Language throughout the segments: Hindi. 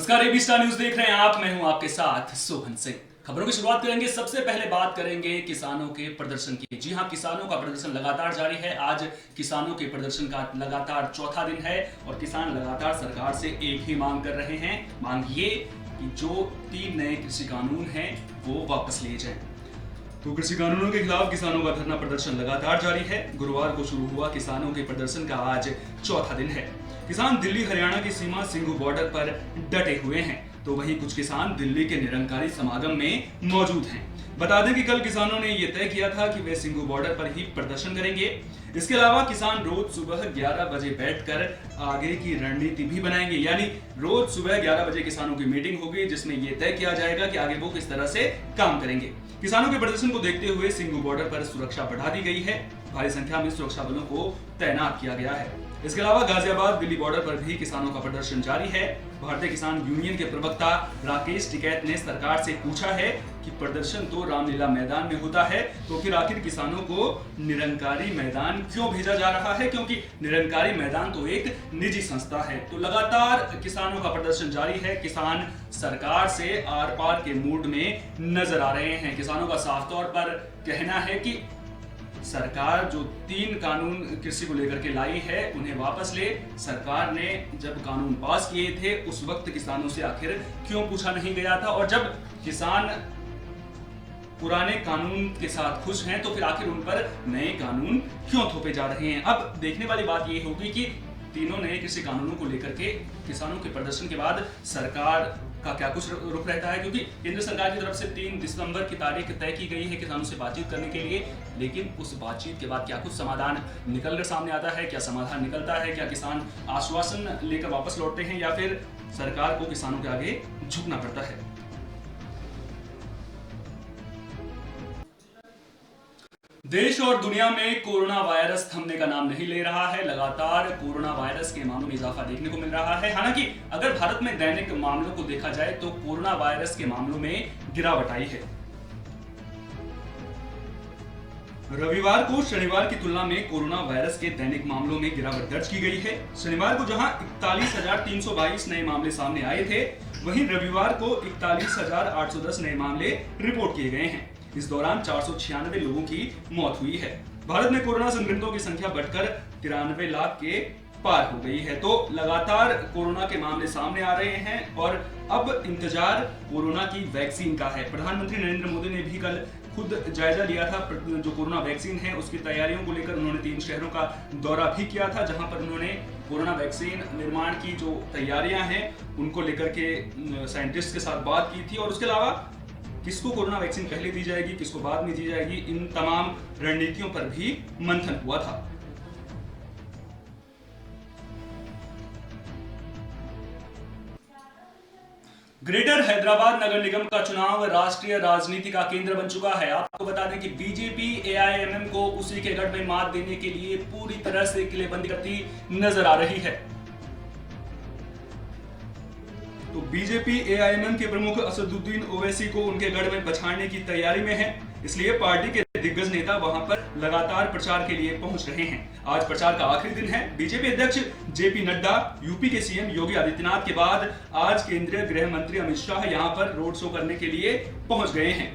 नमस्कार, एबी स्टार न्यूज देख रहे हैं आप। मैं हूं आपके साथ सोहन सिंह। खबरों की शुरुआत करेंगे। सबसे पहले बात करेंगे किसानों के प्रदर्शन की। जी हां, किसानों का प्रदर्शन लगातार जारी है। आज किसानों के प्रदर्शन का लगातार चौथा दिन है और किसान लगातार सरकार से एक ही मांग कर रहे हैं। मांग ये कि जो 3 नए कृषि कानून हैं वो वापस लिए जाएं। तो कृषि कानूनों के खिलाफ किसानों का धरना प्रदर्शन लगातार जारी है। गुरुवार को शुरू हुआ किसानों के प्रदर्शन का आज चौथा दिन है। किसान दिल्ली हरियाणा की सीमा सिंघू बॉर्डर पर डटे हुए हैं, तो वहीं कुछ किसान दिल्ली के निरंकारी समागम में मौजूद हैं। बता दें कि कल किसानों ने यह तय किया था कि वे सिंघू बॉर्डर पर ही प्रदर्शन करेंगे। इसके अलावा किसान रोज सुबह 11 बजे बैठकर आगे की रणनीति भी बनाएंगे, यानी रोज सुबह 11 बजे किसानों की मीटिंग होगी जिसमें यह तय किया जाएगा कि आगे वो किस तरह से काम करेंगे। किसानों के प्रदर्शन को देखते हुए सिंघू बॉर्डर पर सुरक्षा बढ़ा दी गई है। भारी संख्या में सुरक्षा बलों को तैनात किया गया है। इसके अलावा गाजियाबाद दिल्ली बॉर्डर पर भी किसानों का प्रदर्शन जारी है। भारतीय किसान यूनियन के प्रवक्ता राकेश टिकैत ने सरकार से पूछा है कि प्रदर्शन तो रामलीला मैदान में होता है, तो फिर आखिर किसानों को निरंकारी मैदान क्यों भेजा जा रहा है, क्योंकि निरंकारी मैदान तो एक निजी संस्था है। तो लगातार किसानों का प्रदर्शन जारी है। किसान सरकार से आर पार के मूड में नजर आ रहे हैं। किसानों का साफ तौर पर कहना है कि सरकार जो 3 कानून कृषि को लेकर के लाई है उन्हें वापस ले। सरकार ने जब कानून पास किए थे उस वक्त किसानों से आखिर क्यों पूछा नहीं गया था, और जब किसान पुराने कानून के साथ खुश हैं तो फिर आखिर उन पर नए कानून क्यों थोपे जा रहे हैं। अब देखने वाली बात यह होगी कि तीनों नए कृषि कानूनों को लेकर के किसानों के प्रदर्शन के बाद सरकार का क्या कुछ रुख रहता है, क्योंकि केंद्र सरकार की तरफ से 3 दिसंबर की तारीख तय की गई है किसानों से बातचीत करने के लिए। लेकिन उस बातचीत के बाद क्या कुछ समाधान निकल कर सामने आता है, क्या समाधान निकलता है, क्या किसान आश्वासन लेकर वापस लौटते हैं या फिर सरकार को किसानों के आगे झुकना पड़ता है। देश और दुनिया में कोरोना वायरस थमने का नाम नहीं ले रहा है। लगातार कोरोना वायरस के मामलों में इजाफा देखने को मिल रहा है। हालांकि अगर भारत में दैनिक मामलों को देखा जाए तो कोरोना वायरस के मामलों में गिरावट आई है। रविवार को शनिवार की तुलना में कोरोना वायरस के दैनिक मामलों में गिरावट दर्ज की गई है। शनिवार को जहां 41,322 नए मामले सामने आए थे, वहीं रविवार को 41,810 नए मामले रिपोर्ट किए गए हैं। इस दौरान 496 लोगों की मौत हुई है। भारत में कोरोना संक्रमितों की संख्या बढ़कर 93 लाख के पार हो गई है। तो लगातार कोरोना के मामले सामने आ रहे हैं और अब इंतजार कोरोना की वैक्सीन का है। प्रधानमंत्री नरेंद्र मोदी ने भी कल खुद जायजा लिया था। जो कोरोना वैक्सीन है उसकी तैयारियों को लेकर उन्होंने 3 शहरों का दौरा भी किया था, जहां पर उन्होंने कोरोना वैक्सीन निर्माण की जो तैयारियां हैं उनको लेकर के साइंटिस्ट के साथ बात की थी। और उसके अलावा किसको कोरोना वैक्सीन पहले दी जाएगी, किसको बाद में दी जाएगी, इन तमाम रणनीतियों पर भी मंथन हुआ था। ग्रेटर हैदराबाद नगर निगम का चुनाव राष्ट्रीय राजनीति का केंद्र बन चुका है। आपको बता दें कि बीजेपी एआईएमएम को उसी के गढ़ में मात देने के लिए पूरी तरह से किलेबंदी करती नजर आ रही है। तो बीजेपी एआईएमएम के प्रमुख असदुद्दीन ओवैसी को उनके गढ़ में पछाड़ने की तैयारी में है, इसलिए पार्टी के दिग्गज नेता वहां पर लगातार प्रचार के लिए पहुंच रहे हैं। आज प्रचार का आखिरी दिन है। बीजेपी अध्यक्ष जेपी नड्डा, यूपी के सीएम योगी आदित्यनाथ के बाद आज केंद्रीय गृह मंत्री अमित शाह यहां पर रोड शो करने के लिए पहुंच गए हैं।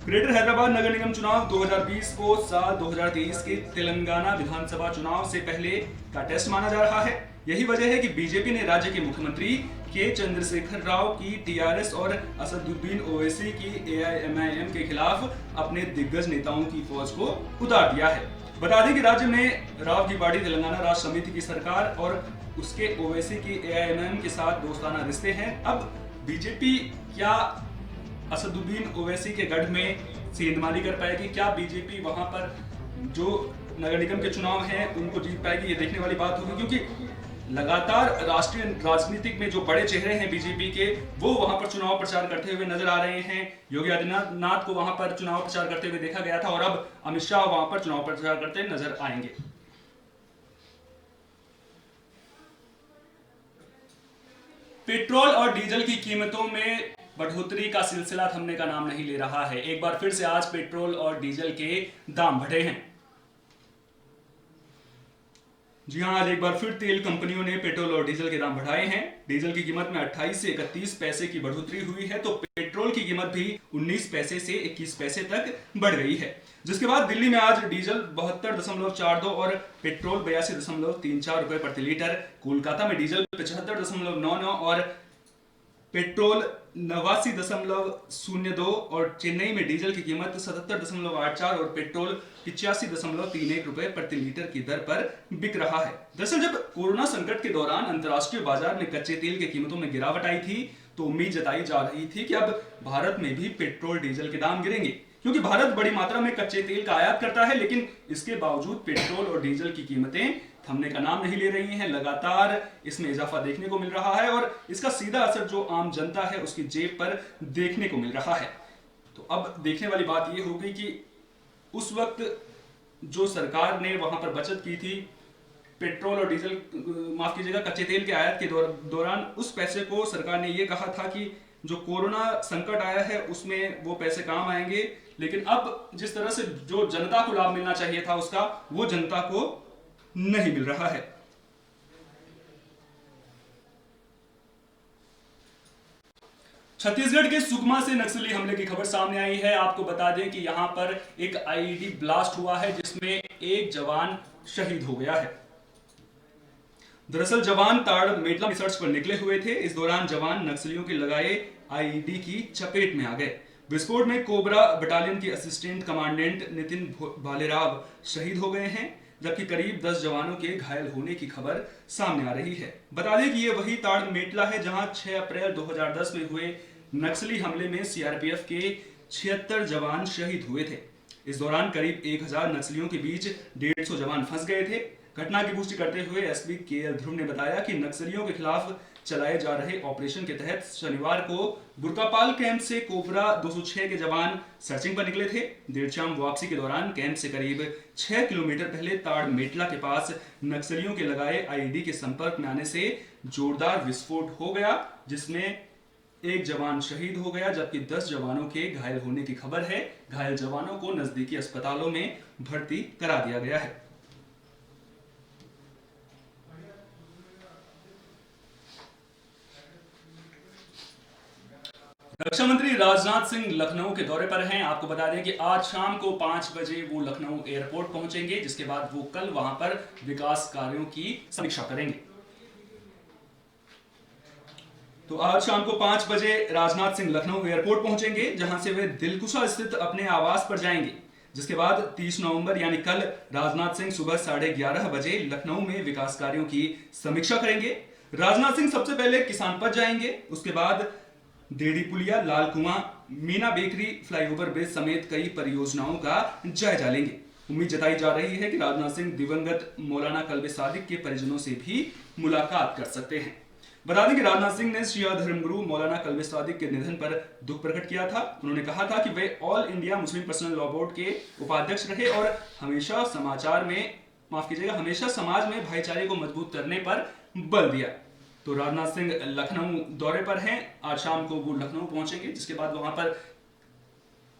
ग्रेटर हैदराबाद नगर निगम चुनाव 2020 को साल 2023 के तेलंगाना विधानसभा चुनाव से पहले का टेस्ट माना जा रहा है। यही वजह है कि बीजेपी ने राज्य के मुख्यमंत्री के चंद्रशेखर राव की टीआरएस और असदुद्दीन ओवैसी की एआईएमआईएम के खिलाफ अपने दिग्गज नेताओं की फौज को उतार दिया है। बता दें कि राज्य में राव की पार्टी तेलंगाना राष्ट्र समिति की सरकार और उसके ओवैसी की एआईएमआईएम के साथ दोस्ताना रिश्ते हैं। अब बीजेपी क्या असदुद्दीन ओवैसी के गढ़ में सेंधमारी कर पाएगी, क्या बीजेपी वहां पर जो नगर निगम के चुनाव हैं उनको जीत पाएगी, ये देखने वाली बात होगी। क्योंकि लगातार राष्ट्रीय राजनीतिक में जो बड़े चेहरे हैं बीजेपी के, वो वहां पर चुनाव प्रचार करते हुए नजर आ रहे हैं। योगी आदित्यनाथ को वहां पर चुनाव प्रचार करते हुए देखा गया था और अब अमित शाह वहां पर चुनाव प्रचार करते नजर आएंगे। पेट्रोल और डीजल की कीमतों में बढ़ोतरी का सिलसिला थमने का नाम नहीं ले रहा है। एक बार फिर से आज पेट्रोल और डीजल के दाम बढ़े हैं। जी हाँ, आज एक बार फिर तेल कंपनियों ने पेट्रोल और डीजल के दाम बढ़ाए हैं। डीजल की कीमत में 28 से 31 पैसे की बढ़ोतरी हुई है, तो पेट्रोल की कीमत भी 19 पैसे से 21 पैसे तक बढ़ गई है। जिसके बाद दिल्ली में आज डीजल 72.42 और पेट्रोल 82.34 रुपए प्रति लीटर, कोलकाता में डीजल 75.99 और पेट्रोल 89.02 और चेन्नई में डीजल की कीमत 77.84 और पेट्रोल 85.31 रुपए प्रति लीटर की दर पर बिक रहा है। दरअसल जब कोरोना संकट के दौरान अंतर्राष्ट्रीय बाजार में कच्चे तेल की कीमतों में गिरावट आई थी, तो उम्मीद जताई जा रही थी कि अब भारत में भी पेट्रोल डीजल के दाम गिरेंगे, क्योंकि भारत बड़ी मात्रा में कच्चे तेल का आयात करता है। लेकिन इसके बावजूद पेट्रोल और डीजल की कीमतें थमने का नाम नहीं ले रही हैं। लगातार इसमें इजाफा देखने को मिल रहा है और इसका सीधा असर जो आम जनता है उसकी जेब पर देखने को मिल रहा है। तो अब देखने वाली बात यह होगी कि उस वक्त जो सरकार ने वहां पर बचत की थी पेट्रोल और डीजल, माफ कीजिएगा, कच्चे तेल के आयात के दौरान, उस पैसे को सरकार ने यह कहा था कि जो कोरोना संकट आया है उसमें वो पैसे काम आएंगे। लेकिन अब जिस तरह से जो जनता को लाभ मिलना चाहिए था उसका, वो जनता को नहीं मिल रहा है। छत्तीसगढ़ के सुकमा से नक्सली हमले की खबर सामने आई है। आपको बता दें कि यहां पर एक आईईडी ब्लास्ट हुआ है जिसमें एक जवान शहीद हो गया है। दरअसल जवान ताड़ मेटला रिसर्च पर निकले हुए थे। इस दौरान जवान नक्सलियों के लगाए आईईडी की चपेट में आ गए। विस्फोट में कोबरा बटालियन के असिस्टेंट कमांडेंट नितिन भालेराव शहीद हो गए हैं, जबकि करीब 10 जवानों के घायल होने की खबर सामने आ रही है। बता दें कि ये वही ताड़ मेटला है जहां 6 अप्रैल 2010 में हुए नक्सली हमले में सीआरपीएफ के 76 जवान शहीद हुए थे। इस दौरान करीब 1000 नक्सलियों के बीच 150 जवान फंस गए थे। घटना की पुष्टि करते हुए एसपी केएल ध्रुव ने बताया कि नक्सलियों के खिलाफ चलाए जा रहे ऑपरेशन के तहत शनिवार को बुरकापाल कैंप से कोबरा 206 के जवान सर्चिंग पर निकले थे। देर शाम वापसी के दौरान कैंप से करीब 6 किलोमीटर पहले ताड़ मेटला के पास नक्सलियों के लगाए आईईडी के संपर्क में आने से जोरदार विस्फोट हो गया, जिसमें एक जवान शहीद हो गया, जबकि 10 जवानों के घायल होने की खबर है। घायल जवानों को नजदीकी अस्पतालों में भर्ती करा दिया गया है। रक्षा मंत्री राजनाथ सिंह लखनऊ के दौरे पर हैं। आपको बता दें कि आज शाम को 5 बजे वो लखनऊ एयरपोर्ट पहुंचेंगे, जिसके बाद वो कल वहां पर विकास कार्यों की समीक्षा करेंगे। तो आज शाम को 5 बजे राजनाथ सिंह लखनऊ एयरपोर्ट पहुंचेंगे, जहां से वे दिलकुशा स्थित अपने आवास पर जाएंगे। जिसके बाद 30 नवंबर यानी कल राजनाथ सिंह सुबह 11:30 बजे लखनऊ में विकास कार्यों की समीक्षा करेंगे। राजनाथ सिंह सबसे पहले किसान पथ जाएंगे, उसके बाद डेढ़ी पुलिया, लाल कुआं, मीना बेकरी, फ्लाईओवर ब्रिज समेत कई परियोजनाओं का जायजा लेंगे। उम्मीद जताई जा रही है कि राजनाथ सिंह दिवंगत मौलाना कल्बे सादिक के परिजनों से भी मुलाकात कर सकते हैं। बता दें कि राजनाथ सिंह ने शिया धर्मगुरु मौलाना कल्बे सादिक के निधन पर दुख प्रकट किया था। उन्होंने कहा था कि वे All India Muslim Personal Law Board के उपाध्यक्ष रहे और हमेशा समाज में भाईचारे को मजबूत करने पर बल दिया। तो राजनाथ सिंह लखनऊ दौरे पर हैं। आज शाम को वो लखनऊ पहुंचेंगे, जिसके बाद वहां पर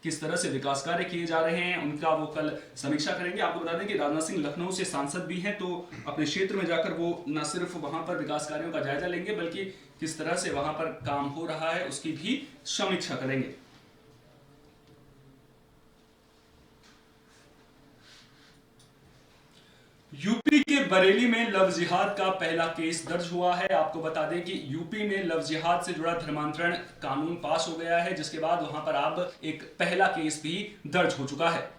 किस तरह से विकास कार्य किए जा रहे हैं उनका वो कल समीक्षा करेंगे। आपको बता दें कि राजनाथ सिंह लखनऊ से सांसद भी हैं, तो अपने क्षेत्र में जाकर वो न सिर्फ वहां पर विकास कार्यों का जायजा लेंगे, बल्कि किस तरह से वहां पर काम हो रहा है उसकी भी समीक्षा करेंगे। यूपी के बरेली में लव जिहाद का पहला केस दर्ज हुआ है। आपको बता दें कि यूपी में लव जिहाद से जुड़ा धर्मांतरण कानून पास हो गया है, जिसके बाद वहां पर अब एक पहला केस भी दर्ज हो चुका है।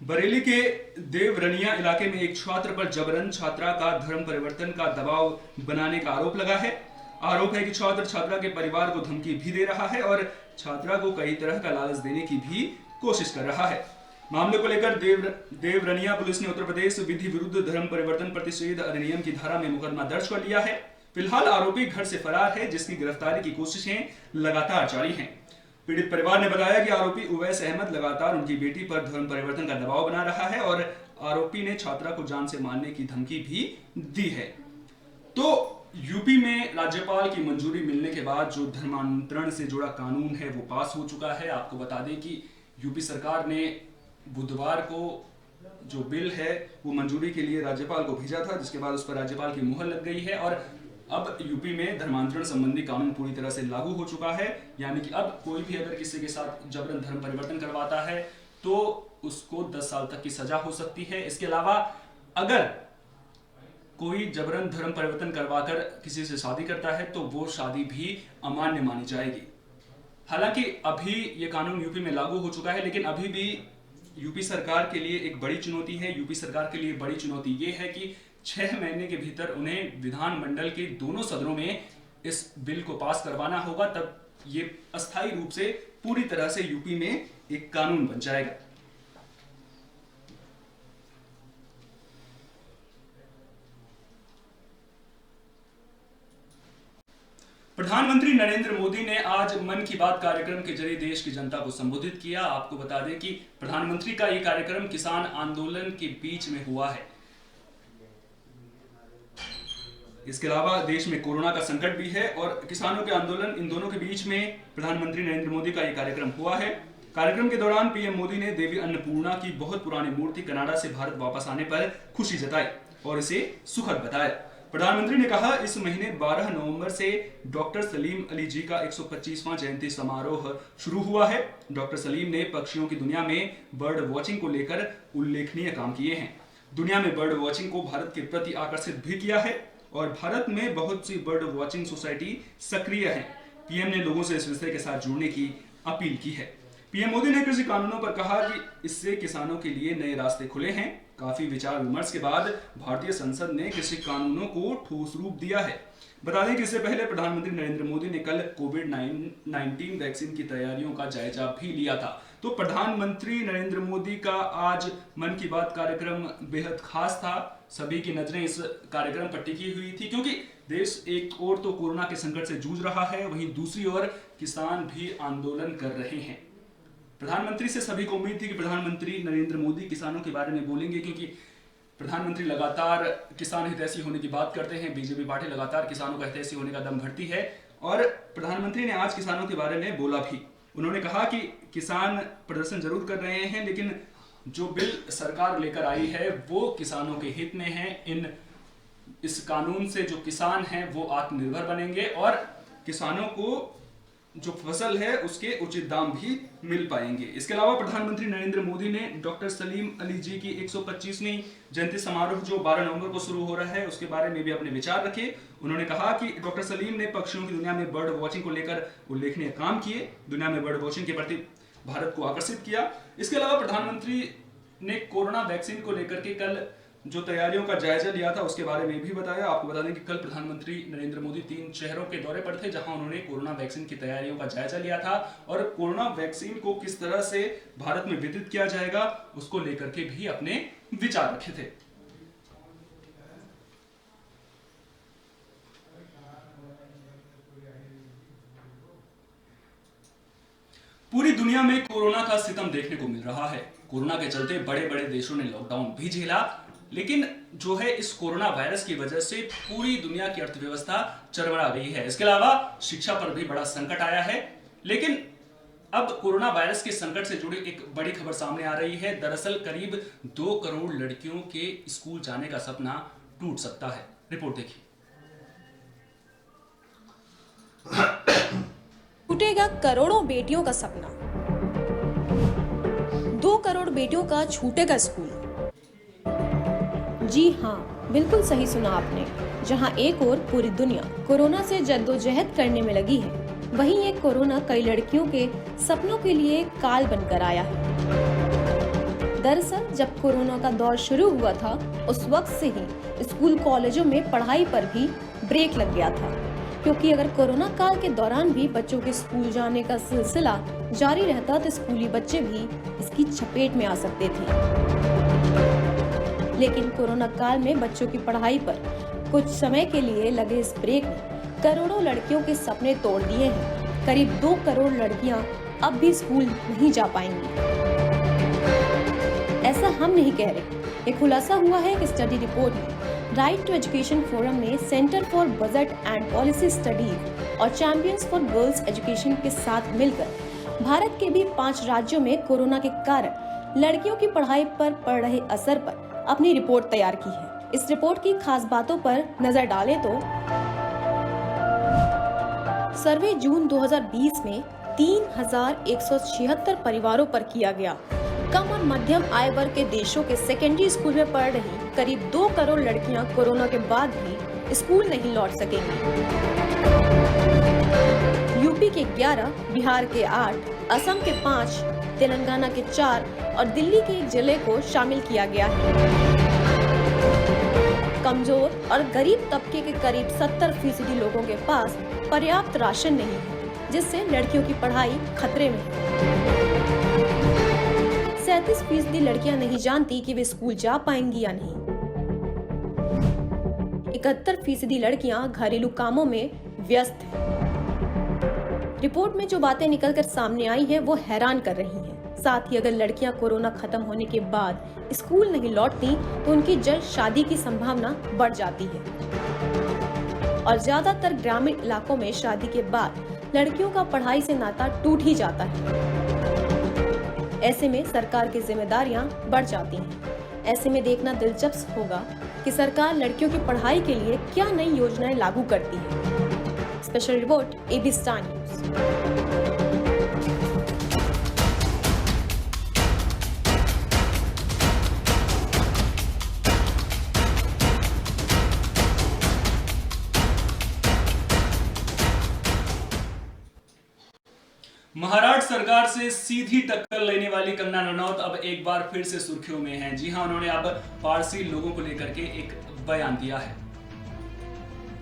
बरेली के देवरनिया इलाके में एक छात्र पर जबरन छात्रा का धर्म परिवर्तन का दबाव बनाने का आरोप लगा है। आरोप है कि छात्र छात्रा के परिवार को धमकी भी दे रहा है और छात्रा को कई तरह का लालच देने की भी कोशिश कर रहा है। मामले को लेकर देवरनिया पुलिस ने उत्तर प्रदेश विधि विरुद्ध धर्म परिवर्तन प्रतिषेध अधिनियम की धारा में मुकदमा दर्ज कर लिया है। फिलहाल आरोपी घर से फरार है, जिसकी गिरफ्तारी की कोशिशें लगातार जारी हैं। पीड़ित परिवार ने बताया कि आरोपी उवैस अहमद लगातार उनकी बेटी पर धर्म परिवर्तन का दबाव बना रहा है और आरोपी ने छात्रा को जान से मारने की धमकी भी दी है। तो यूपी में राज्यपाल की मंजूरी मिलने के बाद जो धर्मांतरण से जुड़ा कानून है वो पास हो चुका है। आपको बता दें कि यूपी सरकार ने बुधवार को जो बिल है वो मंजूरी के लिए राज्यपाल को भेजा था, जिसके बाद उस पर राज्यपाल की मुहर लग गई है और अब यूपी में धर्मांतरण संबंधी कानून पूरी तरह से लागू हो चुका है। यानी कि अब कोई भी अगर किसी के साथ जबरन धर्म परिवर्तन करवाता है तो उसको 10 साल तक की सजा हो सकती है। इसके अलावा अगर कोई जबरन धर्म परिवर्तन करवाकर किसी से शादी करता है तो वो शादी भी अमान्य मानी जाएगी। हालांकि अभी ये कानून यूपी में लागू हो चुका है, लेकिन अभी भी यूपी सरकार के लिए एक बड़ी चुनौती है। यूपी सरकार के लिए बड़ी चुनौती ये है कि 6 महीने के भीतर उन्हें विधानमंडल के दोनों सदनों में इस बिल को पास करवाना होगा, तब ये अस्थायी रूप से पूरी तरह से यूपी में एक कानून बन जाएगा। प्रधानमंत्री नरेंद्र मोदी ने आज मन की बात कार्यक्रम के जरिए देश की जनता को संबोधित किया। आपको बता दें कि प्रधानमंत्री का यह कार्यक्रम किसान आंदोलन के बीच में हुआ है। इसके अलावा देश में कोरोना का संकट भी है और किसानों के आंदोलन, इन दोनों के बीच में प्रधानमंत्री नरेंद्र मोदी का यह कार्यक्रम हुआ है। कार्यक्रम के दौरान पीएम मोदी ने देवी अन्नपूर्णा की बहुत पुरानी मूर्ति कनाडा से भारत वापस आने पर खुशी जताई और इसे सुखद बताया। प्रधानमंत्री ने कहा, इस महीने 12 नवंबर से डॉक्टर सलीम अली जी का 125वां जयंती समारोह शुरू हुआ है। डॉक्टर सलीम ने पक्षियों की दुनिया में बर्ड वॉचिंग को लेकर उल्लेखनीय काम किए हैं। दुनिया में बर्ड वॉचिंग को भारत के प्रति आकर्षित भी किया है और भारत में बहुत सी बर्ड वॉचिंग सोसाइटी सक्रिय है। पीएम ने लोगों से इस विषय के साथ जुड़ने की अपील की है। पीएम मोदी ने कृषि कानूनों पर कहा कि इससे किसानों के लिए नए रास्ते खुले हैं। काफी विचार विमर्श के बाद भारतीय संसद ने कृषि कानूनों को ठोस रूप दिया है। बता दें कि इससे पहले प्रधानमंत्री नरेंद्र मोदी ने कल कोविड-19 वैक्सीन की तैयारियों का जायजा भी लिया था। तो प्रधानमंत्री नरेंद्र मोदी का आज मन की बात कार्यक्रम बेहद खास था। सभी की नजरें इस कार्यक्रम पर टिकी हुई थी, क्योंकि देश एक ओर तो कोरोना के संकट से जूझ रहा है, वहीं दूसरी ओर किसान भी आंदोलन कर रहे हैं। प्रधानमंत्री से सभी को उम्मीद थी कि प्रधानमंत्री नरेंद्र मोदी किसानों के बारे में बोलेंगे, क्योंकि प्रधानमंत्री लगातार किसान हितैषी होने की बात करते हैं। बीजेपी पार्टी लगातार किसानों का हितैषी होने का दम भरती है और प्रधानमंत्री ने आज किसानों के बारे में बोला भी। उन्होंने कहा कि किसान प्रदर्शन जरूर कर रहे हैं, लेकिन जो बिल सरकार लेकर आई है वो किसानों के हित में है। इस कानून से जो किसान हैं वो आत्मनिर्भर बनेंगे और किसानों को जो फसल है उसके उचित दाम भी मिल पाएंगे। इसके अलावा प्रधानमंत्री नरेंद्र मोदी ने डॉक्टर सलीम अली जी की 125वीं जयंती समारोह जो 12 नवंबर को शुरू हो रहा है उसके बारे में भी अपने विचार रखे। उन्होंने कहा कि डॉक्टर सलीम ने पक्षियों की दुनिया में बर्ड वॉचिंग को लेकर उल्लेखनीय काम किए, दुनिया में बर्ड वॉचिंग के प्रति भारत को आकर्षित किया। इसके अलावा प्रधानमंत्री ने कोरोना वैक्सीन को लेकर के कल जो तैयारियों का जायजा लिया था उसके बारे में भी बताया। आपको बता दें कि कल प्रधानमंत्री नरेंद्र मोदी 3 शहरों के दौरे पर थे, जहां उन्होंने कोरोना वैक्सीन की तैयारियों का जायजा लिया था और कोरोना वैक्सीन को किस तरह से भारत में वितरित किया जाएगा उसको लेकर के भी अपने विचार रखे थे। पूरी दुनिया में कोरोना का सितम देखने को मिल रहा है। कोरोना के चलते बड़े बड़े देशों ने लॉकडाउन भी झेला, लेकिन जो है इस कोरोना वायरस की वजह से पूरी दुनिया की अर्थव्यवस्था चरमरा गई है। इसके अलावा शिक्षा पर भी बड़ा संकट आया है। लेकिन अब कोरोना वायरस के संकट से जुड़ी एक बड़ी खबर सामने आ रही है। दरअसल करीब 2 करोड़ लड़कियों के स्कूल जाने का सपना टूट सकता है। रिपोर्ट देखिए। टूटेगा करोड़ों बेटियों का सपना। 2 करोड़ बेटियों का छूटेगा स्कूल। जी हाँ, बिल्कुल सही सुना आपने। जहाँ एक ओर पूरी दुनिया कोरोना से जद्दोजहद करने में लगी है, वहीं एक कोरोना कई लड़कियों के सपनों के लिए काल बनकर आया है। दरअसल जब कोरोना का दौर शुरू हुआ था, उस वक्त से ही स्कूल कॉलेजों में पढ़ाई पर भी ब्रेक लग गया था, क्योंकि अगर कोरोना काल के दौरान भी बच्चों के स्कूल जाने का सिलसिला जारी रहता तो स्कूली बच्चे भी इसकी चपेट में आ सकते थे। लेकिन कोरोना काल में बच्चों की पढ़ाई पर कुछ समय के लिए लगे इस ब्रेक ने करोड़ों लड़कियों के सपने तोड़ दिए हैं। करीब 2 करोड़ लड़कियां अब भी स्कूल नहीं जा पाएंगी। ऐसा हम नहीं कह रहे, ये खुलासा हुआ है कि स्टडी रिपोर्ट में राइट टू एजुकेशन फोरम ने centre for budget and policy studies और चैंपियंस फॉर गर्ल्स एजुकेशन के साथ मिलकर भारत के भी 5 राज्यों में कोरोना के कारण लड़कियों की पढ़ाई पर पड़ रहे असर पर अपनी रिपोर्ट तैयार की है। इस रिपोर्ट की खास बातों पर नजर डालें तो सर्वे जून 2020 में 3,176 परिवारों पर किया गया। कम और मध्यम आय वर्ग के देशों के सेकेंडरी स्कूल में पढ़ रही करीब 2 करोड़ लड़कियां कोरोना के बाद भी स्कूल नहीं लौट सकेंगी। यूपी के 11, बिहार के 8, असम के 5, तेलंगाना के 4 और दिल्ली के 1 जिले को शामिल किया गया है। कमजोर और गरीब तबके के करीब 70% लोगों के पास पर्याप्त राशन नहीं है, जिससे लड़कियों की पढ़ाई खतरे में है। 37% लड़कियां नहीं जानती कि वे स्कूल जा पाएंगी या नहीं। 71% लड़कियां घरेलू कामों में व्यस्त हैं। रिपोर्ट में जो बातें निकलकर सामने आई हैं, वो हैरान कर रही हैं। साथ ही अगर लड़कियां कोरोना खत्म होने के बाद स्कूल नहीं लौटती तो उनकी जल्द शादी की संभावना बढ़ जाती है और ज्यादातर ग्रामीण इलाकों में शादी के बाद लड़कियों का पढ़ाई से नाता टूट ही जाता है। ऐसे में सरकार की जिम्मेदारियां बढ़ जाती हैं। ऐसे में देखना दिलचस्प होगा कि सरकार लड़कियों की पढ़ाई के लिए क्या नई योजनाएं लागू करती है। Special report AB star news. Maharashtra सरकार से सीधी टक्कर लेने वाली कंगना रनौत अब एक बार फिर से सुर्खियों में हैं। जी हां, उन्होंने अब पारसी लोगों को लेकर के एक बयान दिया है।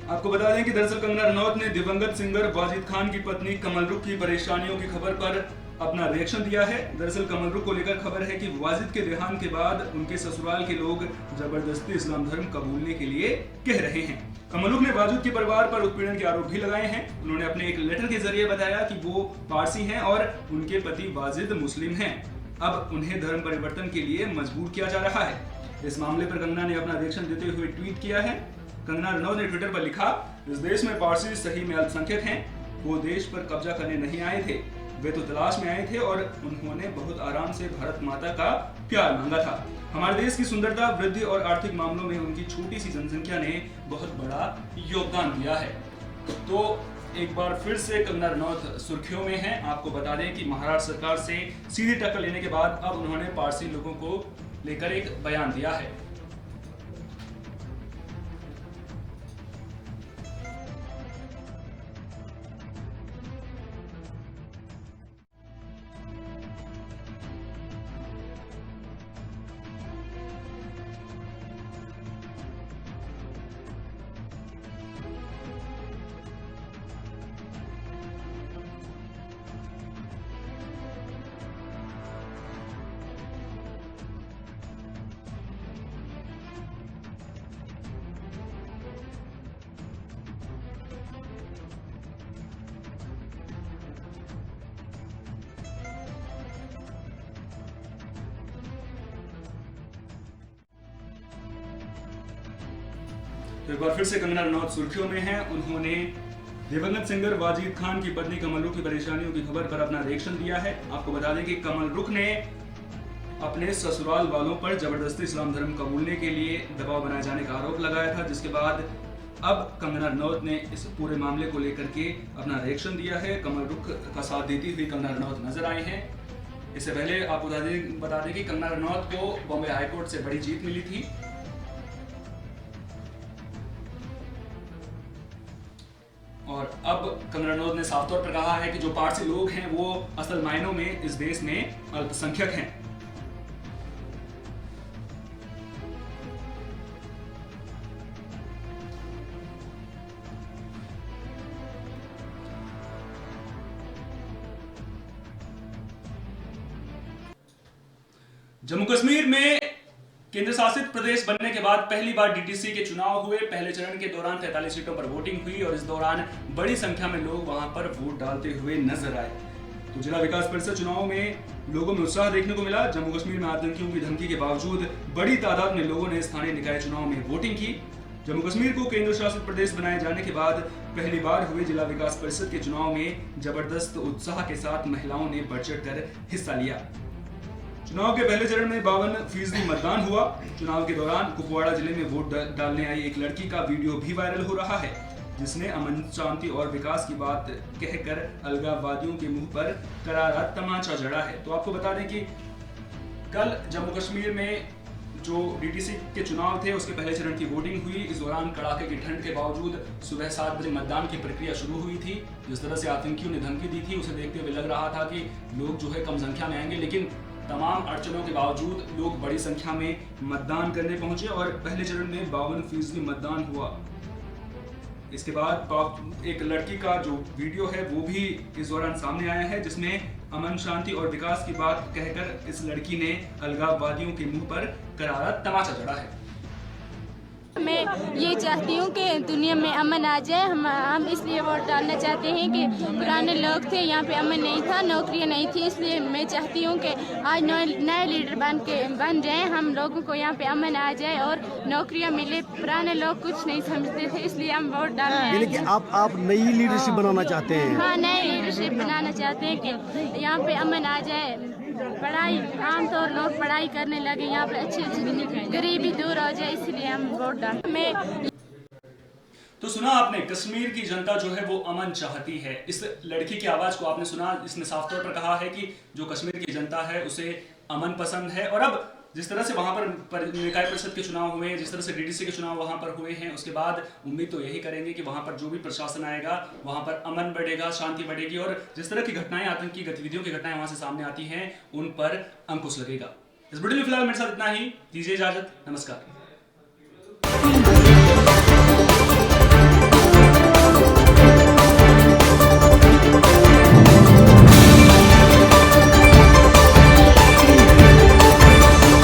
आपको बता दें कि दरअसल कंगना रनौत ने दिवंगत सिंगर वाजिद खान की पत्नी कमल रुख की परेशानियों की खबर पर अपना रिएक्शन दिया है। दरअसल कमल रुख को लेकर खबर है कि वाजिद के देहांत के बाद उनके ससुराल के लोग जबरदस्ती इस्लाम धर्म कबूलने के लिए कह रहे हैं। कमल रुख ने वाजिद के परिवार पर उत्पीड़न के आरोप भी लगाए हैं। उन्होंने अपने एक लेटर के जरिए बताया कि वो पारसी हैं और उनके पति वाजिद मुस्लिम हैं। अब उन्हें धर्म परिवर्तन के लिए मजबूर किया जा रहा है। इस मामले पर कंगना ने अपना रिएक्शन देते हुए ट्वीट किया है। कंगना रनौत ने ट्विटर पर लिखा, इस देश में पारसी सही में अल्पसंख्यक हैं। वो देश पर कब्जा करने नहीं आए थे, वे तो तलाश में आए थे और उन्होंने बहुत आराम से भारत माता का प्यार मांगा था। हमारे देश की सुंदरता, वृद्धि और आर्थिक मामलों में उनकी छोटी सी जनसंख्या ने बहुत बड़ा योगदान दिया है। तो एक बार फिर से कंगना रनौत सुर्खियों में हैं। आपको बता दें कि महाराष्ट्र सरकार से सीधी टक्कर लेने के बाद अब उन्होंने पारसी लोगों को लेकर एक बयान दिया है। तो एक बार फिर से कंगना रनौत सुर्खियों में हैं। उन्होंने दिवंगत सिंगर वाजिद खान की पत्नी कमल रुख की परेशानियों की खबर पर अपना रिएक्शन दिया है। आपको बता दें कि कमल रुख ने अपने ससुराल वालों पर जबरदस्ती इस्लाम धर्म कबूलने के लिए दबाव बनाए जाने का आरोप लगाया था, जिसके बाद अब कंगना रनौत ने इस पूरे मामले को लेकर के अपना रिएक्शन दिया है। कमल रुख का साथ देती हुई कंगना रनौत नजर आए हैं। इससे पहले आपको बता दें कि कंगना रनौत को बॉम्बे हाईकोर्ट से बड़ी जीत मिली थी और अब कंगना रनौत ने साफ तौर पर कहा है कि जो पारसी लोग हैं वो असल मायनों में इस देश में अल्पसंख्यक हैं। जम्मू कश्मीर में केंद्र शासित प्रदेश बनने के बाद पहली बार डीटीसी के चुनाव हुए। पहले चरण के दौरान 43 सीटों पर वोटिंग हुई और इस दौरान बड़ी संख्या में लोग वहां पर वोट डालते हुए नजर आए। तो जिला विकास परिषद चुनाव में लोगों में उत्साह देखने को मिला। जम्मू कश्मीर में आतंकियों की धमकी के बावजूद बड़ी तादाद में लोगों ने स्थानीय निकाय चुनाव में वोटिंग की। जम्मू कश्मीर को केंद्र शासित प्रदेश बनाए जाने के बाद पहली बार हुए जिला विकास परिषद के चुनाव में जबरदस्त उत्साह के साथ महिलाओं ने बढ़ चढ़ कर हिस्सा लिया। चुनाव के पहले चरण में 52% मतदान हुआ। चुनाव के दौरान कुपवाड़ा जिले में वोट डालने आई एक लड़की का वीडियो भी वायरल हो रहा है, जिसने अमन, शांति और विकास की बात कहकर अलगाववादियों के मुंह पर करारा तमाचा जड़ा है। तो आपको बता दें कि कल जम्मू कश्मीर में जो डीटीसी के चुनाव थे उसके पहले चरण की वोटिंग हुई। इस दौरान कड़ाके की ठंड के बावजूद सुबह 7 बजे मतदान की प्रक्रिया शुरू हुई थी। जिस तरह से आतंकियों ने धमकी दी थी उसे देखते हुए लग रहा था कि लोग जो है कम संख्या में आएंगे, लेकिन तमाम अड़चनों के बावजूद लोग बड़ी संख्या में मतदान करने पहुंचे और पहले चरण में 52% मतदान हुआ। इसके बाद एक लड़की का जो वीडियो है वो भी इस दौरान सामने आया है, जिसमें अमन, शांति और विकास की बात कहकर इस लड़की ने अलगाववादियों के मुंह पर करारा तमाचा जड़ा है। मैं ये चाहती हूँ कि दुनिया में अमन आ जाए। हम इसलिए वोट डालना चाहते हैं कि पुराने लोग थे, यहाँ पे अमन नहीं था, नौकरियाँ नहीं थी, इसलिए मैं चाहती हूँ कि आज नए लीडर बन जाएं, हम लोगों को यहाँ पे अमन आ जाए और नौकरियाँ मिले। पुराने लोग कुछ नहीं समझते थे, इसलिए हम वोट डालने आए हैं। कि आप नई लीडरशिप बनाना चाहते हैं? हाँ, नई लीडरशिप बनाना चाहते हैं कि यहाँ पे अमन आ जाए। पढ़ाई, आमतौर लोग पढ़ाई करने लगे, यहाँ पे अच्छी गरीबी दूर हो जाए, इसलिए हम वोट डालें। तो सुना आपने, कश्मीर की जनता जो है वो अमन चाहती है। इस लड़की की आवाज को आपने सुना, इसने साफ तौर पर कहा है कि जो कश्मीर की जनता है उसे अमन पसंद है। और अब जिस तरह से वहां पर निकाय परिषद के चुनाव हुए, जिस तरह से डीडीसी के चुनाव वहां पर हुए हैं, उसके बाद उम्मीद तो यही करेंगे कि वहां पर जो भी प्रशासन आएगा वहां पर अमन बढ़ेगा, शांति बढ़ेगी और जिस तरह की घटनाएं, आतंकी गतिविधियों की घटनाएं वहां से सामने आती हैं उन पर अंकुश लगेगा। इस वीडियो में फिलहाल मेरे साथ इतना ही। दीजिए इजाजत, नमस्कार।